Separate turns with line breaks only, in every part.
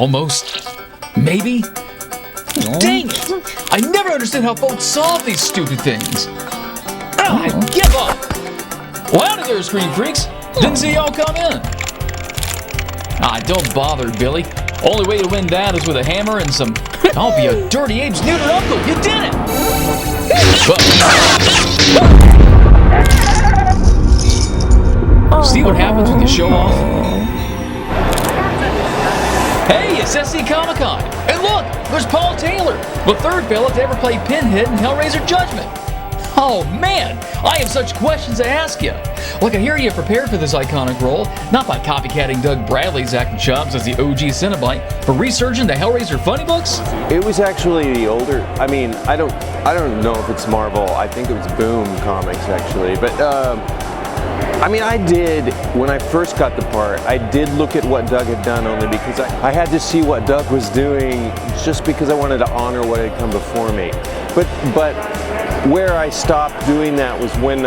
Almost. Maybe. Dang it! I never understand how folks solve these stupid things. I give up! Well, howdy there, Screen Freaks. Didn't see y'all come in. Don't bother, Billy. Only way to win that is with a hammer and some... I'll be a dirty ape's neutered uncle. You did it! See what happens when you show off? Hey, it's SC Comic-Con. And look, there's Paul Taylor, the third fella to ever play Pinhead in Hellraiser Judgement. Oh man, I have such questions to ask you. Like, I hear you prepared for this iconic role, not by copycatting Doug Bradley's acting chops as the OG Cenobite, but researching the Hellraiser funny books?
It was actually the older, I don't know if it's Marvel, I think it was Boom Comics actually, but I did, when I first got the part, I did look at what Doug had done only because I had to see what Doug was doing just because I wanted to honor what had come before me. But where I stopped doing that was when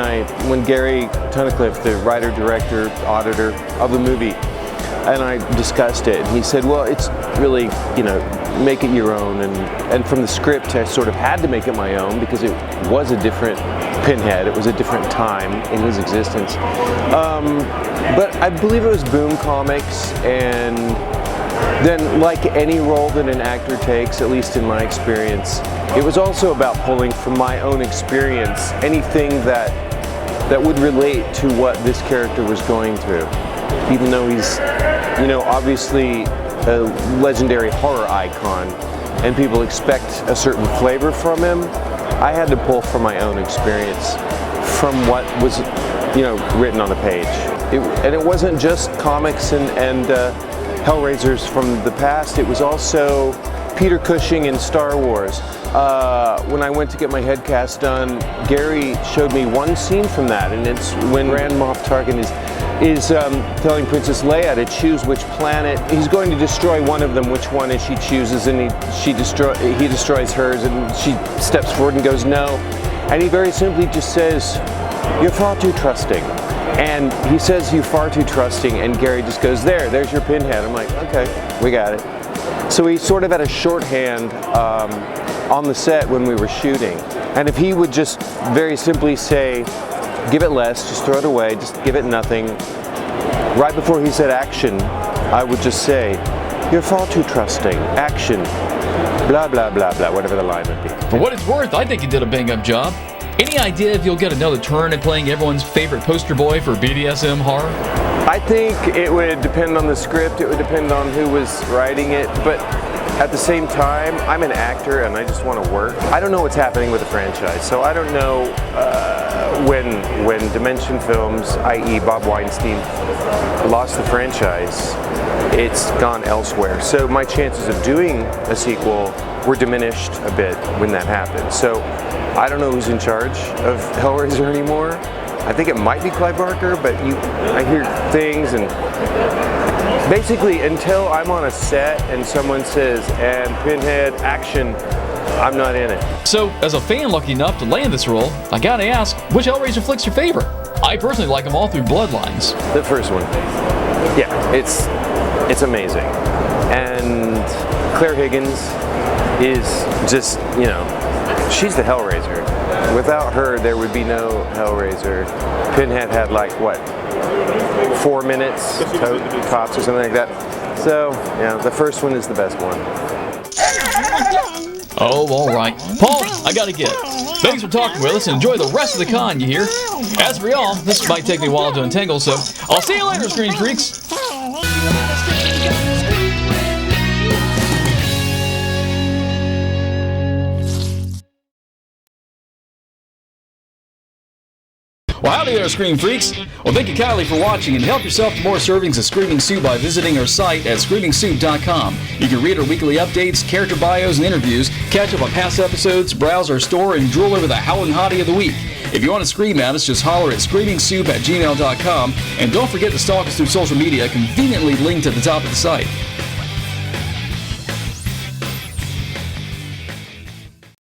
Gary Tunnicliffe, the writer, director, auditor of the movie, and I discussed it, and he said, well, it's really, make it your own, and from the script I sort of had to make it my own because it was a different Pinhead, it was a different time in his existence. But I believe it was Boom Comics, and then like any role that an actor takes, at least in my experience, it was also about pulling from my own experience anything that would relate to what this character was going through. Even though he's, obviously a legendary horror icon and people expect a certain flavor from him, I had to pull from my own experience, from what was, written on the page. And it wasn't just comics and Hellraisers from the past, it was also Peter Cushing in Star Wars. When I went to get my head cast done, Gary showed me one scene from that, and it's when Grand Moff Tarkin is telling Princess Leia to choose which planet. He's going to destroy one of them, which one, and she chooses, and he destroys hers, and she steps forward and goes, no. And he very simply just says, you're far too trusting. And he says, you're far too trusting, and Gary just goes, there's your Pinhead. I'm like, okay, we got it. So he sort of had a shorthand on the set when we were shooting. And if he would just very simply say, give it less, just throw it away, just give it nothing. Right before he said action, I would just say, you're far too trusting, action, blah, blah, blah, blah, whatever the line would be.
For what it's worth, I think you did a bang-up job. Any idea if you'll get another turn at playing everyone's favorite poster boy for BDSM horror?
I think it would depend on the script, it would depend on who was writing it, but at the same time, I'm an actor and I just want to work. I don't know what's happening with the franchise, so I don't know when Dimension Films, i.e. Bob Weinstein, lost the franchise, it's gone elsewhere. So my chances of doing a sequel were diminished a bit when that happened. So I don't know who's in charge of Hellraiser anymore. I think it might be Clive Barker, but I hear things, and basically until I'm on a set and someone says, and Pinhead, action, I'm not in it.
So, as a fan lucky enough to land this role, I gotta ask, which Hellraiser flick's your favorite? I personally like them all through Bloodlines.
The first one. Yeah, it's amazing. And Claire Higgins is just, she's the Hellraiser. Without her, there would be no Hellraiser. Pinhead had 4 minutes tops or something like that. So, yeah, the first one is the best one.
Oh, all right. Paul, I gotta get. Thanks for talking with us and enjoy the rest of the con, you hear? As for y'all, this might take me a while to untangle, so I'll see you later, Screen Freaks. Well, howdy there, Scream Freaks. Well, thank you kindly for watching, and help yourself to more servings of Screaming Soup by visiting our site at screamingsoup.com. You can read our weekly updates, character bios, and interviews, catch up on past episodes, browse our store, and drool over the howling hottie of the week. If you want to scream at us, just holler at screamingsoup@gmail.com, and don't forget to stalk us through social media, conveniently linked at the top of the site.